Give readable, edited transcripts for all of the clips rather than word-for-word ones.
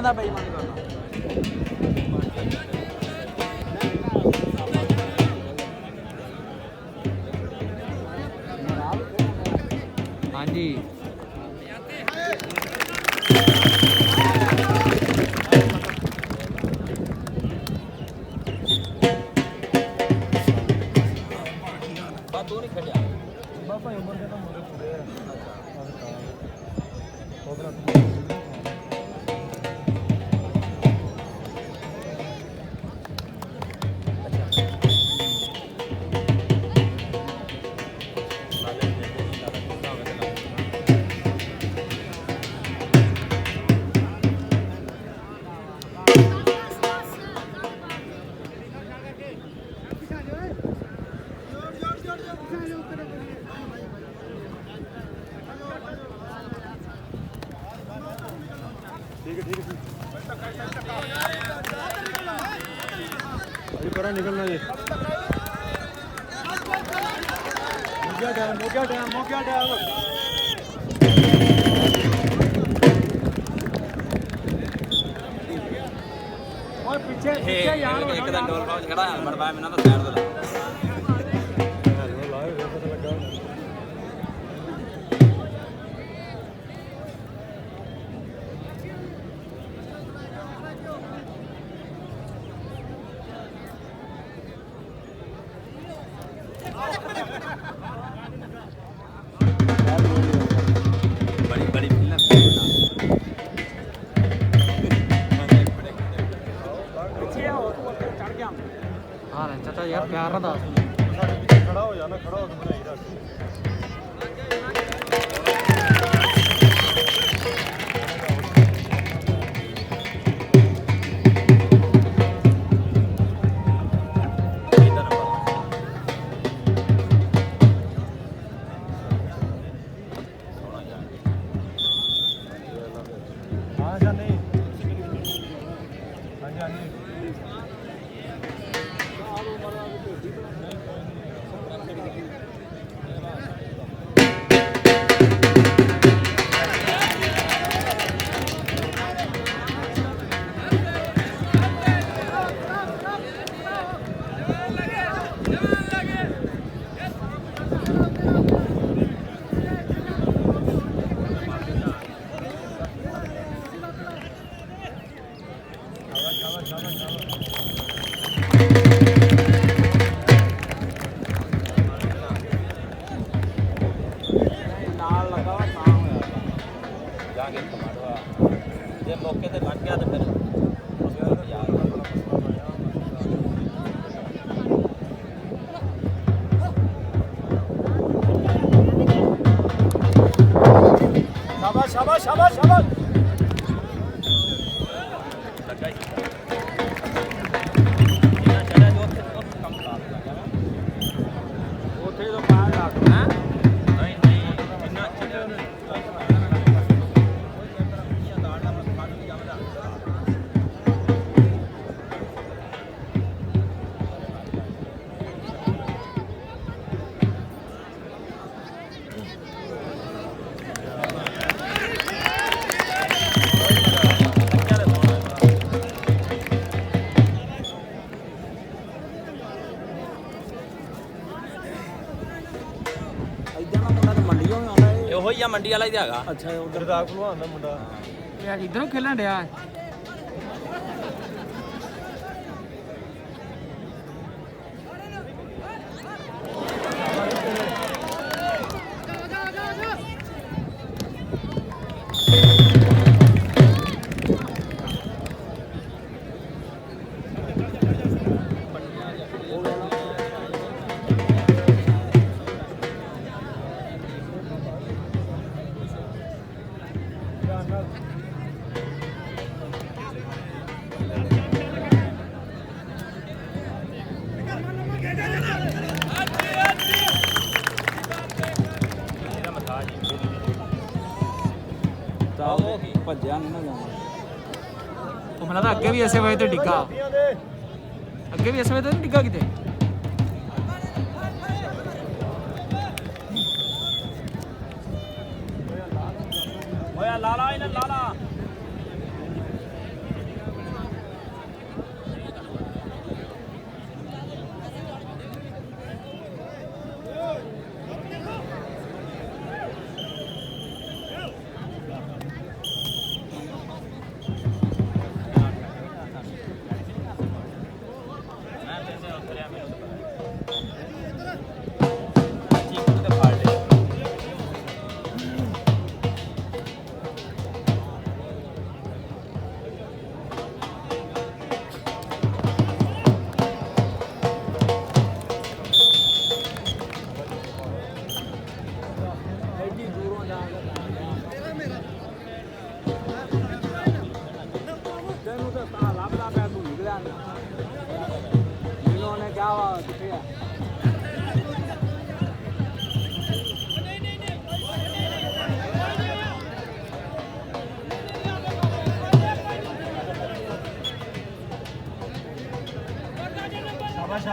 ਦਾ ਬੇਈਮਾਨੀ ਕਰਨਾ ਹਾਂਜੀ ਬਾਤੋਂ ਨਹੀਂ ਖੜਿਆ ਬਾਬਾ ਉਮਰ ਦੇ ਤਾਂ ਮੁੰਡੇ ਪੂਰੇ ਆ ਉਹਦਾ निकलना जी मोगिया डैम और पीछे यार एक दिन डोल पाउच खड़ा है हेलमेट पाया मैंने तो साइड दे बड़ी फिल्म हाँ चाचा यार प्यार रहा खड़ा हो जाना खड़ा होकर बनाई रख ਜੇ ਮੌਕੇ ਤੇ ਲੱਗ ਗਿਆ ਤੇ ਫਿਰ ਸ਼ਾਬਾਸ਼ ਸ਼ਾਬਾਸ਼ ਸ਼ਾਬਾਸ਼ ਲੱਗਾ ਹੀ ਇਹਨਾਂ ਚੜਾ ਜੋ ਉੱਥੇ ਕੰਮ ਲਾ ਦਿੱਤਾ ਉੱਥੇ ਤੋਂ ਪਾਰ ਲੱਗ ਹੈ ਨਹੀਂ ਨਹੀਂ ਇੰਨਾ ਚੜਿਆ ਇਹੋ ਹੀ ਆ ਮੰਡੀ ਵਾਲਾ ਹੀ ਹੈਗਾ ਅੱਛਾ ਉਧਰ ਦਾ ਭਲਵਾਨ ਦਾ ਮੁੰਡਾ ਯਾਰ ਇਧਰੋਂ ਖੇਲਣ ਡਿਆ ਭੱਜਿਆ ਨਹੀਂ ਨਾ ਜਾਣਾ ਉਹ ਮੈਨੂੰ ਤਾਂ ਅੱਗੇ ਵੀ ਐਸੇ ਵੇ ਤੇ ਡਿੱਗਾ ਅੱਗੇ ਵੀ ਐਸੇ ਵੇ ਤੇ ਨਹੀਂ ਡਿੱਗਾ ਕਿਤੇ ਹੋਇਆ ਲਾਲਾ ਇਹਨਾਂ ਲਾਲਾ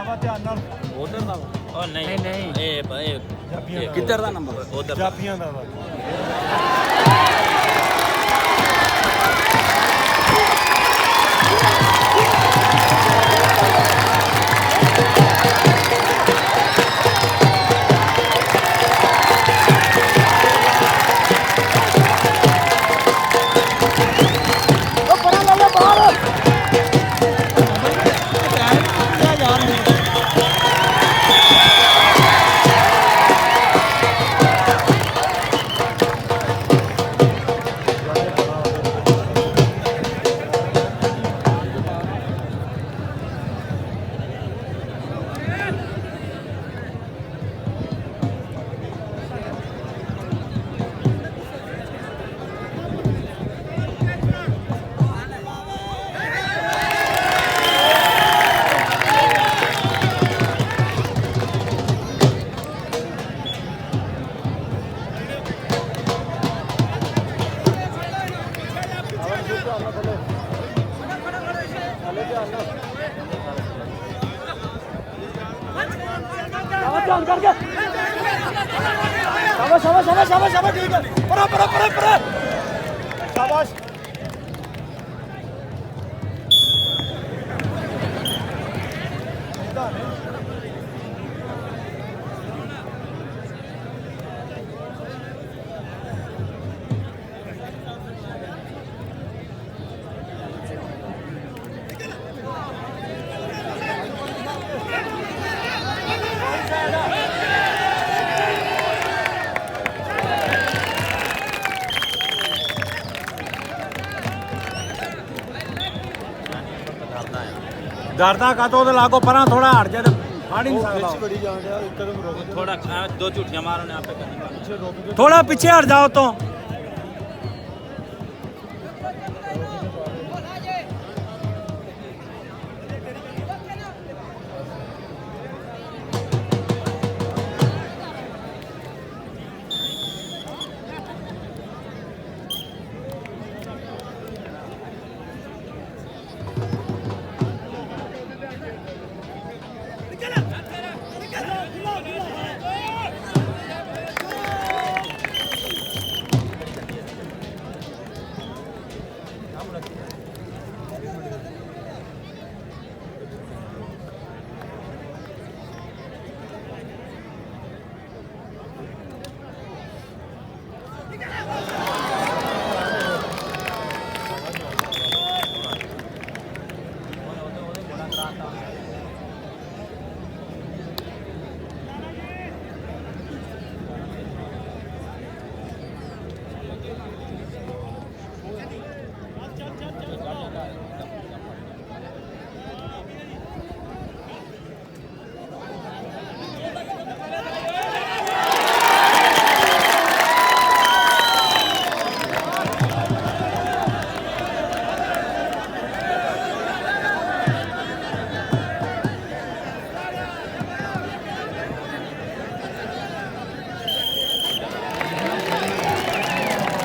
ਸ਼ਾਬਾਸ਼ ਧਿਆਨ ਨਾਲ ਉਧਰ ਦਾ ਉਹ ਨਹੀਂ ਨਹੀਂ ਇਹ ਕਿੱਧਰ ਦਾ ਨੰਬਰ ਉਧਰ ਜਾਪੀਆਂ ਦਾ ਵਾ ਧਿਆਨ ਕਰਕੇ ਸ਼ਾਬਾਸ਼ ਸ਼ਾਬਾਸ਼ ਸ਼ਾਬਾਸ਼ ਸ਼ਾਬਾਸ਼ ਸ਼ਾਬਾਸ਼ ਠੀਕ ਹੈ ਪਰਾ ਪਰਾ ਪਰਾ ਪਰਾ ਸ਼ਾਬਾਸ਼ ਡਰਦਾ ਕਾ ਤੋਂ ਲਾਗੋ ਪਰਾਂ ਥੋੜਾ ਹਟ ਜਾ ਫੜ ਹੀ ਨਹੀਂ ਸਕਦਾ ਬੜੀ ਜਾਣ ਡਿਆ ਇੱਕਦਮ ਰੁਕ थोड़ा दो झूठियां मारो ने आप पे करनी ਥੋੜਾ ਪਿੱਛੇ ਹਟ ਜਾਓ ਤੋਂ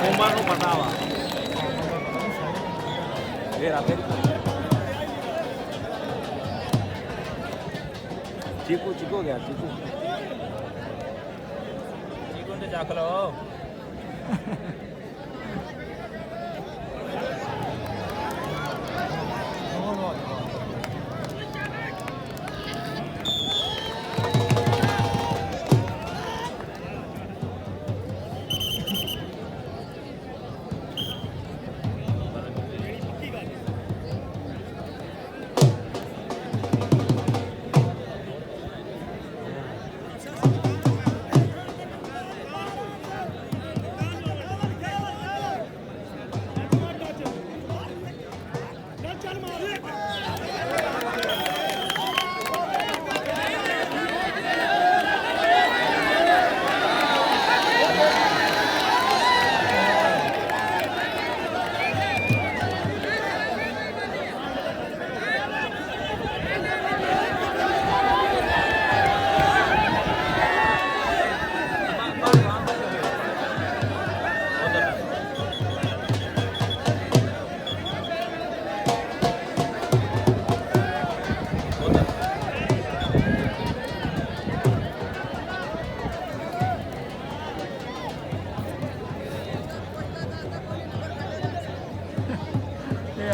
उमर नु पता वा ये राते चीकू गया चीकू ने जाक लो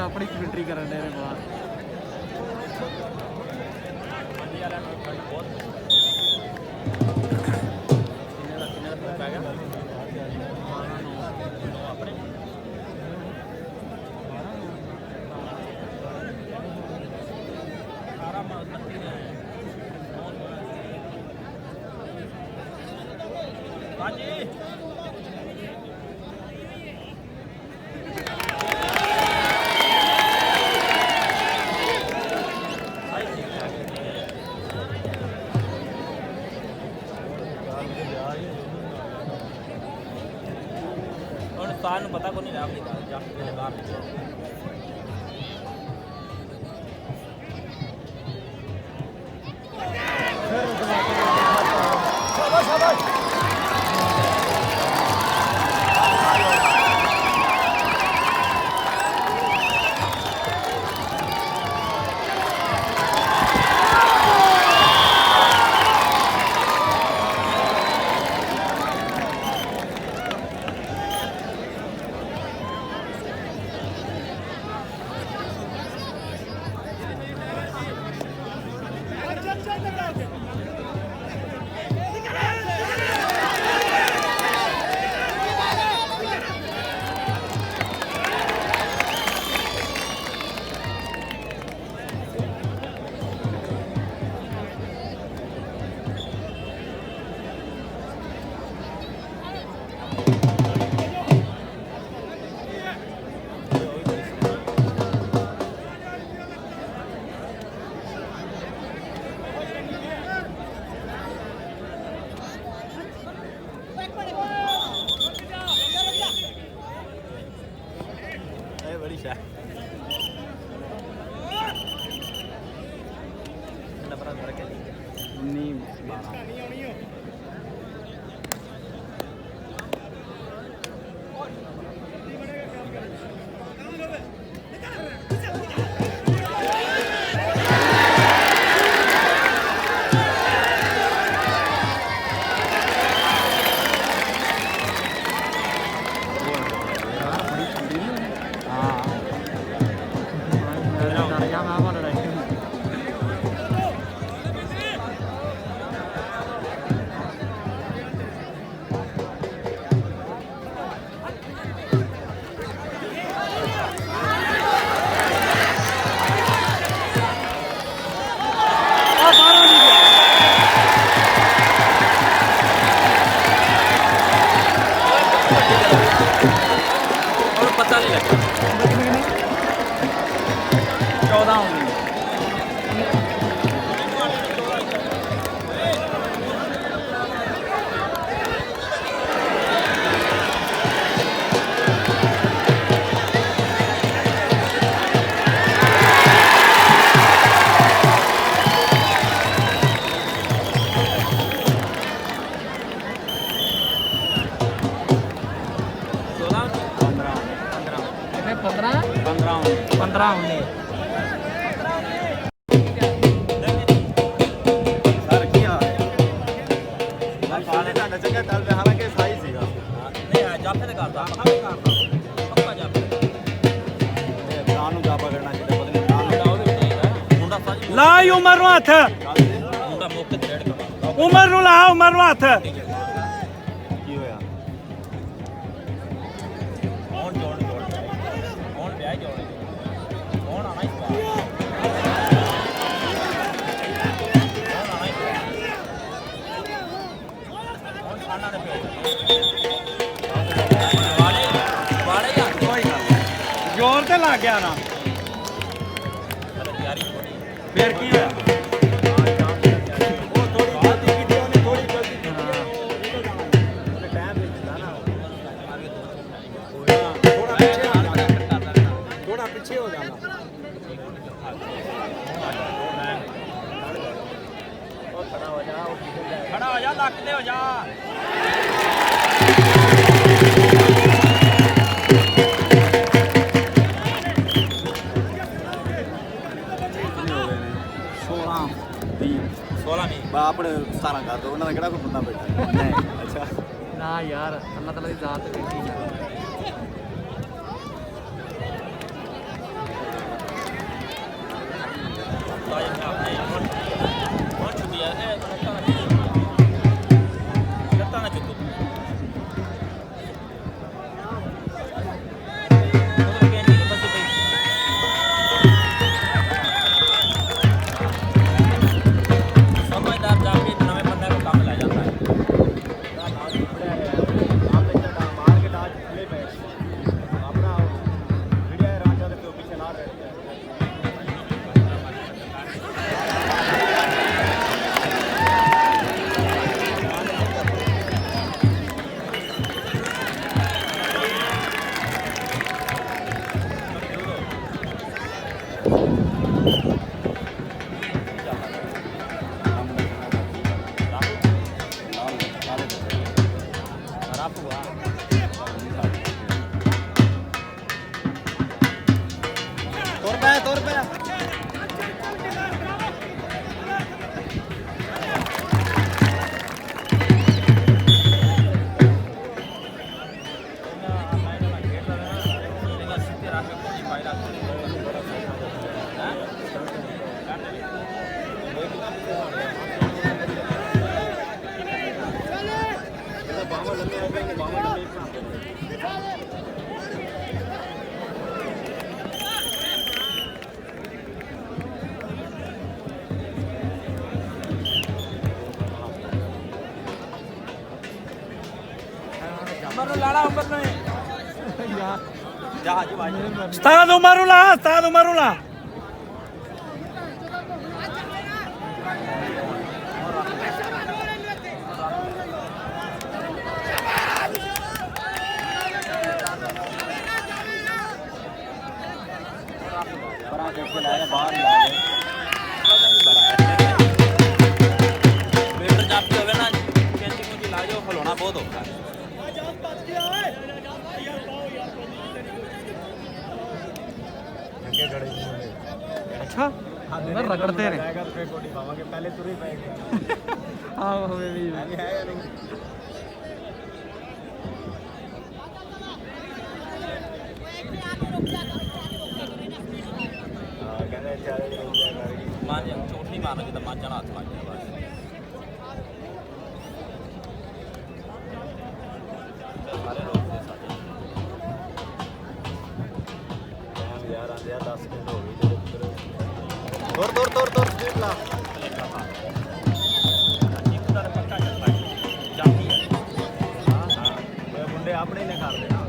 ਆਪਣੀ ਕਮੈਂਟਰੀ ਕਰਨ ਦੇ ਨੇ ਬਾਹਰ ਨੂੰ ਪਤਾ ਕੋ ਨਹੀਂ ਆਪਣੀ ਗੱਲ ਜਾ ਕੇ ਬਾਹਰ बड़ी शाह नहीं और पता नहीं लगा 14 होंगे ਸਰ ਕੀ ਆ ਪਾਲੇ ਤੁਹਾਡਾ ਚੰਗਾ ਚੱਲ ਰਿਹਾ ਹਾਲਾਂਕਿ ਸਾਈ ਸੀਗਾ नहीं जाफे तो करता पक्का जाफे ਇਹ ਨਾਂ ਨੂੰ ਜਾਪਾ ਕਰਨਾ ਚਾਹੀਦਾ ਪਤਾ ਨਹੀਂ ਨਾਂ मुंडा ਉਹਦੇ ਵਿੱਚ ਹੈਗਾ ਮੁੰਡਾ ਸਾਜੀ ਲਾ ਉਮਰ ਨੂੰ ਹੱਥ ਮੁੰਡਾ ਮੌਕੇ ਤੇ ਰੇਡ ਕਰਵਾ ਉਮਰ ਨੂੰ ਲਾ ਉਮਰ ਨੂੰ ਹੱਥ ਕੀ ਹੋਇਆ ਕੌਣ ਜੋੜ ਕੌਣ ਵਿਆਹ ਜੋੜ ਕੌਣ ਆਣਾ ਇਸ ਵਾਰ ਕੌਣ ਆਣਾ ਇਸ ਵਾਰ ਕੌਣ ਖਾਣਾ ਦੇ ਵਾਲੇ ਵਾਲੇ ਯਾਰ ਕੋਈ ਗੱਲ ਨਹੀਂ। ਜ਼ੋਰ ਤੇ ਲੱਗ ਗਿਆ ਨਾ ਤਿਆਰੀ ਥੋੜੀ ਫੇਰ ਕੀ ਹੋਇਆ ਉਹ ਥੋੜੀ ਗਲਤੀ ਕੀਤੀ ਉਹਨੇ ਥੋੜੀ ਗਲਤੀ ਕੀਤੀ ਉਹਨੇ ਟਾਈਮ ਦੇ ਦਿੱਤਾ ਨਾ ਥੋੜਾ ਪਿੱਛੇ ਆ ਜਾਣਾ ਥੋੜਾ ਪਿੱਛੇ ਹੋ ਜਾਣਾ ਖੜਾ ਹੋ ਜਾ ਲੱਕ ਤੇ ਹੋ ਜਾ ਕਿੰਨੇ ਹੋ ਗਏ ਨੇ 16 20 16 ਨਹੀਂ ਬਾ ਆਪਣੇ 17 ਕਰ ਦੋ ਉਹਨਾਂ ਦਾ ਕਿਹੜਾ ਕੋਈ ਬੰਦਾ ਬੈਠਾ ਅੱਛਾ ना यार अल्लाह ताला की जात है ਅੰਬਰ ਨੂੰ ਲਾੜਾ ਅੰਬਰ ਨੂੰ ਯਾਰ ਜਹਾਜ਼ ਵਾਜ ਉਸਤਾਦ ਉਮਰ ਨੂੰ ਲਾ ਉਸਤਾਦ ਉਮਰ ਨੂੰ ਲਾ ਪਰਾਂ ਕੇ ਲਾਇਆ ਬਾਹਰ ਲਾ ਦੇ ਮੀਟਰ ਜਾਪੀ ਹੋਵੇ ਨਾ ਕੈਂਚੀ ਕੁੰਜੀ ਲਾ ਜਾਓ ਹਲਾਉਣਾ ਬਹੁਤ ਔਖਾ ਹੈ ਅੱਛਾ ਮੈਂ ਰਗੜਦੇ ਨੇ ਜਾਏਗਾ ਤੇ ਫੇਰ ਕੋਡੀ ਪਾਵਾਂਗੇ ਪਹਿਲੇ ਤੁਰੇ ਪਏਗੇ ਆਹ ਹੋਵੇ ਵੀ ਹੈ ਜਾਂ ਨਹੀਂ ਹਾਂ ਕਹਿੰਦੇ ਚਾਰੇ ਰੋਕਿਆ ਕਰ ਮਾਂ ਜੀ ਝੂਠ ਨਹੀਂ ਮਾਰਨਾ ਜਿੱਦਾਂ ਮਾਂ ਜਾਣਾ ਹੱਥ ਲੱਗ ਗਿਆ ਬਸ ਸਾਰੇ ਲੋਕ ਦੇ ਸਾਡੇ ਯਾਰ ਆਂਦੇ ਆ 10 ਮਿੰਟ ਹੋ ਗਏ ਜਿਹੜੇ ਤੁਰ ਸਪੀਡ ਲਾ ਇੱਕ ਦਾ ਪੱਕਾ ਚੱਲਦਾ ਜਾਪੀ ਹੈ ਹਾਂ ਉਹ ਮੁੰਡੇ ਆਪਣੇ ਨੇ ਕਰਦੇ ਨਾ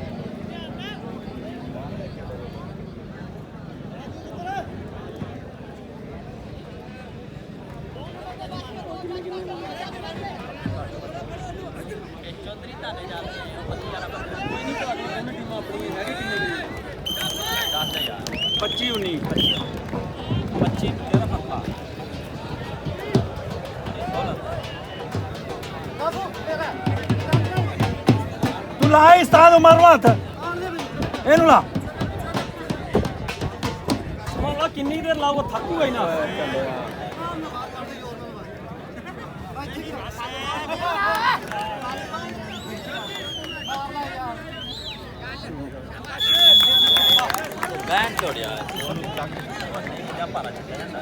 ਚੌਧਰੀ ਤਾਨੇ ਜਾਂਦੇ ਆ ਵਧੀਆ ਵਾਲਾ ਬੰਦਾ ਕੋਈ ਨਹੀਂ ਤੁਹਾਡੀ ਇਹਨਾਂ ਟੀਮ ਆਪਣੀ ਹੈਗੀ ਕਿੰਨੇ ਦੀ 10000 25 19 25 ਤੇਰਾ ਪੱਕਾ ਤੂੰ ਲਾ ਉਸਤਾਦ ਉਮਰ ਨੂੰ ਹੱਥ ਇਹਨੂੰ ਲਾ ਸਮਾਂ ਕਿੰਨੀ ਦੇਰ ਲਾਓ ਥੱਕੂਗਾ ਹੀ ਨਾ ਬੈਂਡ ਛੋੜਿਆ ਜਾਂ ਪਾਰਾ ਚੱਕਿਆ ਜਾਂਦਾ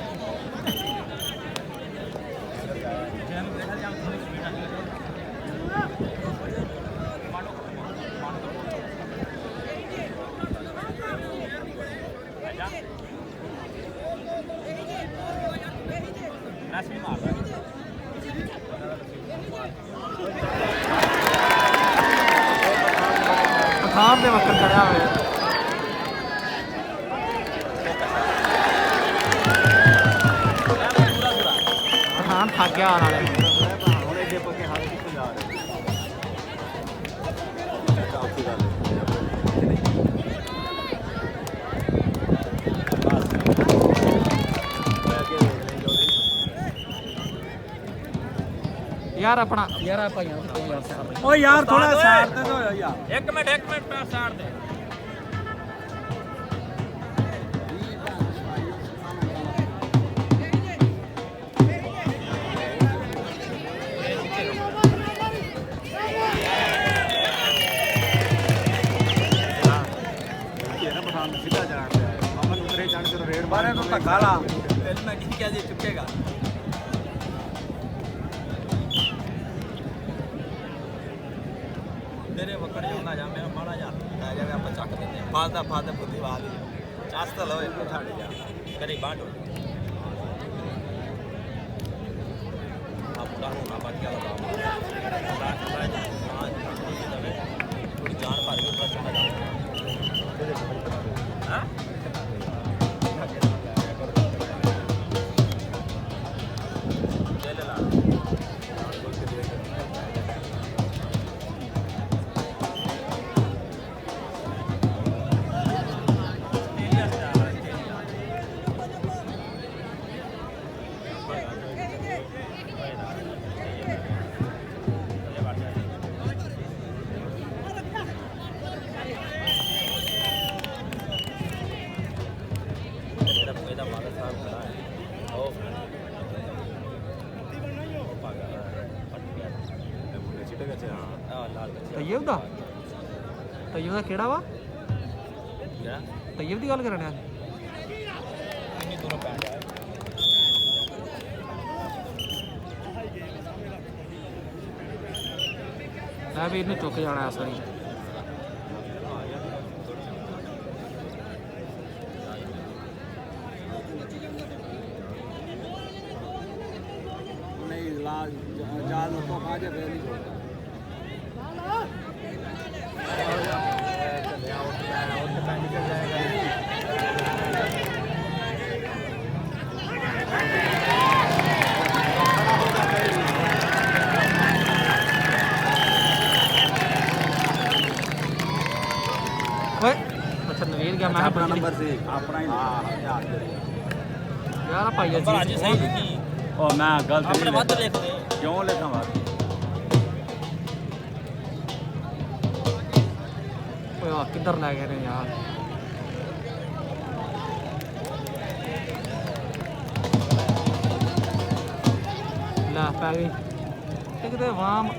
ਨਸੀ ਮਾਰਦਾ ਪਠਾਨ ਦੇ ਵਕਤ ਚੜਿਆ ਹੋਇਆ ਪਠਾਨ ਥੱਕ ਗਿਆ ਆਉਣ ਵਾਲੇ ਹੁਣ ਇਹ ਜੇਬ ਕੇ ਹੱਥ ਕਿੱਥੇ ਜਾ ਰਹੇ ਕਾਫੀ ਗੱਲ ਯਾਰ ਆਪਣਾ ਯਾਰ ਭਾਈਆਂ ਤੋਂ ਯਾਰ ਸਾਰ ਓ ਯਾਰ ਥੋੜਾ ਸਾਈਡ ਤੇ ਹੋ ਯਾਰ ਇੱਕ ਮਿੰਟ ਪੈਰ ਸਾੜ ਦੇ ਸਿੱਧਾ ਜਾਣ ਅਮਨ ਉਤਰੇ ਜਾਣ ਕੇ ਰੇਡ ਬਾਰੇ ਤੋਂ ਧੱਕਾ ਲਾ ਤੈਨੂੰ ਮੈਂ ਕੀ ਕਿਹਾ ਜੀ ਚੁੱਕੇਗਾ ਤੇਰੇ ਵਕੜ ਜਾਉਂਦਾ ਜਾ ਮੇਰਾ ਮਾੜਾ ਜਾ ਪੈ ਜਾਵੇ ਆਪਾਂ ਚੱਕ ਦਿੰਦੇ ਆ ਫਾਦਾ ਬੁੱਧੀ ਵਾਲੀ ਚਾਸ ਤਾਂ ਲਓ ਇਹ ਛੱਡ ਜਾ ਕਰੀ ਬਾਂਟੋ ਆਪਦਾ ਹੋਣਾ ਬਾਕੀ ਵਾਲਾ ਥੋੜੀ ਜਾਨ ਭਰ ਕੇ ਪ੍ਰਸ਼ਨ ਲਗਾ ਹਾਂ ਤੈਯਬ ਦਾ ਕਿਹੜਾ ਵਾ ਤੈਯਬ ਦੀ ਗੱਲ ਕਰਨ ਆ ਇੰਨੀ ਦੂਰੋਂ ਪੈ ਗਿਆ ਮੈਂ ਵੀ ਇਹਨੂੰ ਚੁੱਕ ਜਾਣਾ ਇਸ ਵਾਰੀ ਨਹੀਂ ਜਾਲ ਨੂੰ ਤੋਂ ਖਾਜੇ ਫੇਰ ਨਹੀਂ ਛੋੜਦਾ ਓਏ ਅੱਛਾ ਨਵੀਰ ਗਿਆ ਮੈਂ ਆਪਣਾ ਨੰਬਰ ਸੀ ਆਪਣਾ ਹੀ ਯਾਰ ਆ ਭਾਈ ਪਰ ਅੱਜ ਸਹੀ ਲਿਖੀ ਉਹ ਮੈਂ ਗਲਤ ਆਪਣੇ ਵੱਧ ਲਿਖਦੇ ਕਿਉਂ ਲਿਖਾਂ ਵੱਧ ਓਏ ਆ ਕਿੱਧਰ ਲੈ ਗਏ ਨੇ ਯਾਰ ਲੈ ਪੈ ਗਈ ਕਿਤੇ ਵਾਮ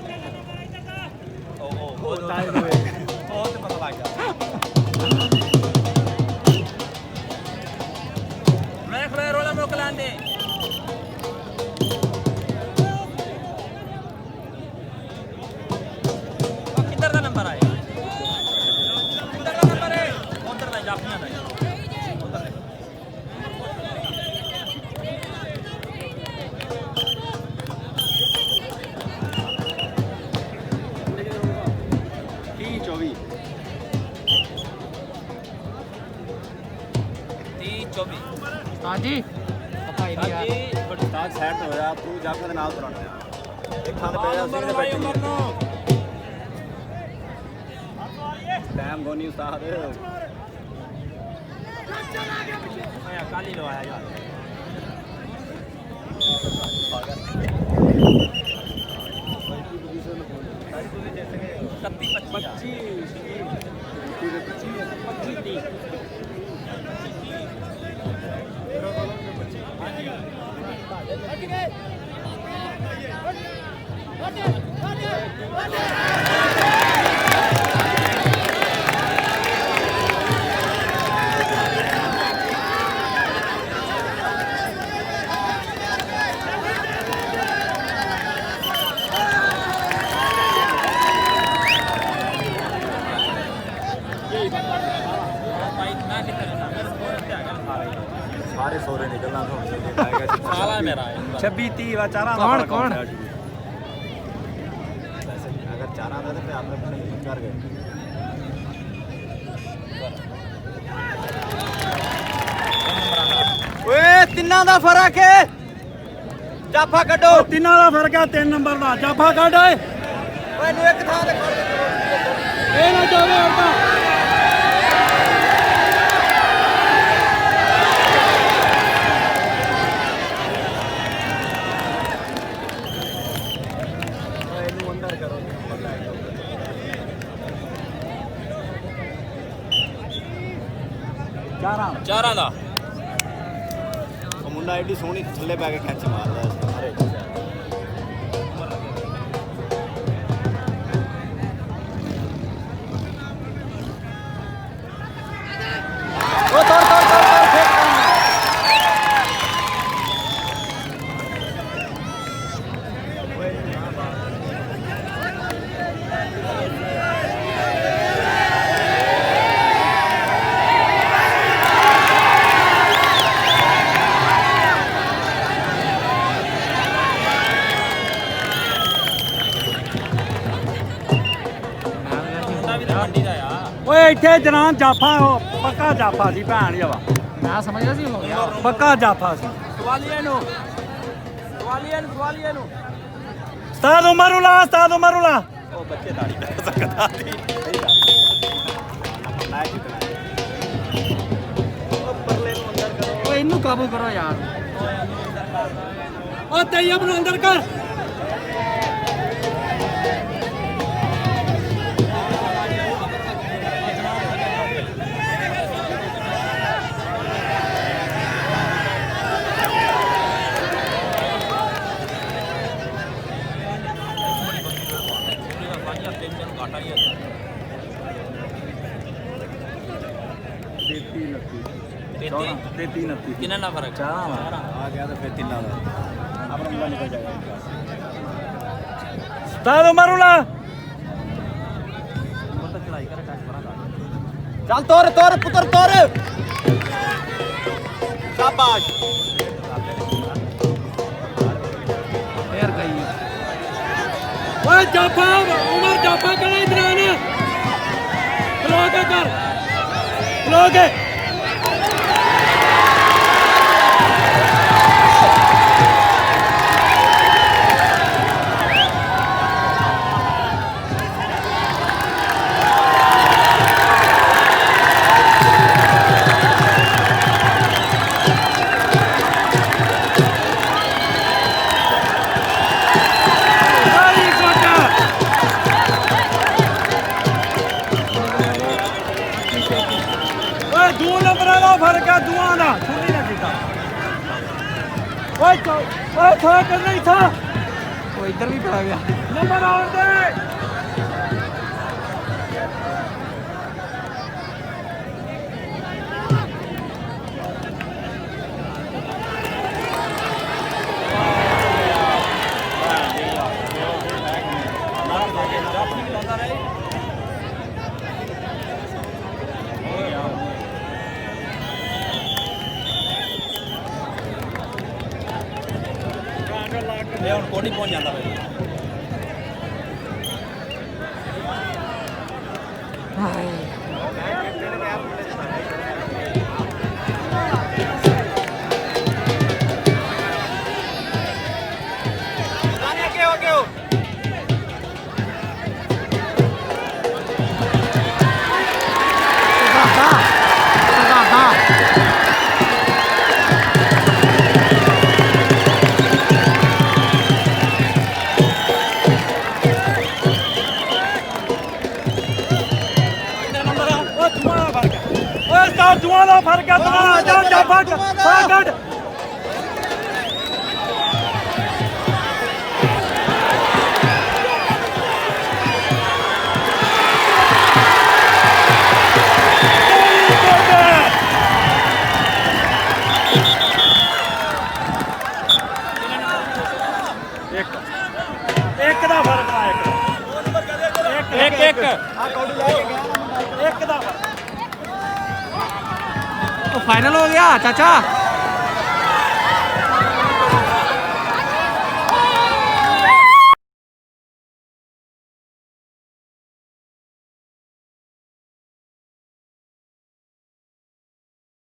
ਉਹ ਤਾਂ ਉਹ ਤੇ ਪਤਾ ਲੱਗ ਗਿਆ ਮੈਂ ਖੜਾ ਰੋਲਾ ਮੋਕਲਾਂ ਦੇ ਕਿੱਧਰ ਦਾ ਨੰਬਰ ਆਇਆ ਕਿੱਧਰ ਦਾ ਨੰਬਰ ਹੈ ਉਧਰ ਦਾ ਜਾਪੀਆਂ ਦਾ ਉਧਰ 30-24 30-24 ਹਾਂਜੀ ਭਾਈ ਦੀ ਯਾਰ ਬੜੀ ਤਾਜ ਸੈੱਟ ਹੋਇਆ ਤੂੰ ਜਾਫਾ ਦੇ ਨਾਲ ਤੁਰਨਾ ਇੱਕ ਥਾਂ ਤੇ ਪੈ ਜਾ ਨੰਬਰ ਸੀ ਲਵਾਈ ਉਮਰ ਨੂੰ ਟਾਈਮ ਗੋਨੀ ਉਸਤਾਦ ਆਇਆ ਕਾਲੀ ਲਵਾਇਆ ਯਾਰ ਸਾਰੇ ਸੋਰੇ ਨਿਕਲਣਾ ਤੁਹਾਨੂੰ ਸਾਲਾ ਮੇਰਾ 26 30 ਵਾ ਚਾਰਾਂ ਦਾ ਕੌਣ ਫਰਕ ਕੌਣ ਹੁੰਦਾ ਅਗਰ ਚਾਰਾਂ ਦਾ ਤੇ ਆਪਣੇ ਪਿੰਡ ਕਰ ਗਏ ਓਏ ਤਿੰਨਾਂ ਦਾ ਫਰਕ ਹੈ ਜਾਫਾ ਕੱਢੋ ਤਿੰਨਾਂ ਦਾ ਫਰਕ ਹੈ 3 ਨੰਬਰ ਦਾ ਜਾਫਾ ਕੱਢ ਓਏ ਓਏ ਨੂੰ ਇੱਕ ਥਾਂ ਤੇ ਖੜ ਦੇ ਇਹ ਨਾ ਜਾਵੇ ਉਲਟਾ ਓਏ ਇਹਨੂੰ ਅੰਦਰ ਕਰੋ ਚਾਰਾਂ ਦਾ ਉਹ ਮੁੰਡਾ ਐਡੀ ਸੋਹਣੀ ਥੱਲੇ ਪੈ ਕੇ ਖਿੱਚ ਮਾਰਦਾ ਸੀ ਅਰੇ ਉਹ ਤੋੜ ਤੋੜ ਤੋੜ ਤੋੜ ਫੇਕ ਮੁੰਡਾ ਵੀ ਤਾਂ ਮੰਡੀ ਦਾ ਆ ਓਏ ਇੱਥੇ ਜਨਾਨ ਜਾਫਾ ਉਹ ਪੱਕਾ ਜਾਫਾ ਸੀ ਭੈਣ ਜਵਾ ਮੈਂ ਸਮਝਿਆ ਸੀ ਹੋ ਗਿਆ ਪੱਕਾ ਜਾਫਾ ਸੀ ਸਵਾਲੀਏ ਨੂੰ ਸਵਾਲੀਏ ਨੂੰ ਉਸਤਾਦ ਉਮਰ ਨੂੰ ਲਾ ਉਸਤਾਦ ਉਮਰ ਨੂੰ ਲਾ ਉਹ ਬੱਚੇ ਦਾੜੀ ਕਰ ਸਕਦਾ ਸੀ ਮੈਂ ਜਿੱਤਣਾ ਉਹ ਪਰਲੇ ਨੂੰ ਅੰਦਰ ਕਰੋ ਓਏ ਇਹਨੂੰ ਕਾਬੂ ਕਰੋ ਯਾਰ ਓ ਤੈਯਬ ਨੂੰ ਅੰਦਰ ਕਰ ਘਾਟਾ ਹੀ ਹੈ 33 29 ਕਿੰਨਾ ਨਾ ਫਰਕ ਚਾਰਾਂ ਆ ਗਿਆ ਤਾਂ ਫਿਰ ਤਿੰਨਾਂ ਦਾ ਆਪਣਾ ਮੁੰਡਾ ਨਿਕਲ ਜਾਏਗਾ ਉਸਤਾਦ ਉਮਰ ਨੂੰ ਲਾ ਚੱਲ ਤੁਰ ਤੁਰ ਪੁੱਤਰ ਤੁਰ ਸ਼ਾਬਾਸ਼ ਫੇਰ ਗਈ ਓਏ ਜਾਫਾ ਉਮਰ ਜਾਫਾ ਕਰਾ ਇਧਰ ਆਣਾ ਖਲੋ ਕੇ ਕਰ ਖਲੋ ਕੇ ਓਏ 2 ਨੰਬਰਾਂ ਦਾ ਫਰਕ ਆ ਦੁਆ ਦਾ ਛੁੱਟੀ ਨਾ ਕੀਤਾ ਓਏ ਥਾ ਕਰ ਨਹੀਂ ਥਾ ਉਹ ਇੱਧਰ ਵੀ ਪੈ ਗਿਆ ਨੰਬਰ ਆਉਣ ਦੇ ਇਹ ਹੁਣ ਕੋਣੀ ਪਹੁੰਚ ਜਾਂਦਾ ਬਈ ਦੁਆ ਦਾ ਫਰਕ ਆ ਦੁਆ ਜਾ ਜਾਫਾ ਸਾਗੜ ਇੱਕ ਦਾ ਫਰਕ ਆ ਇੱਕ ਆ ਕੌਡੀ ਲੈ ਕੇ ਗਿਆ ਇੱਕ ਦਾ ਫਰਕ ਉਹ ਫਾਈਨਲ ਹੋ ਗਿਆ ਚਾਚਾ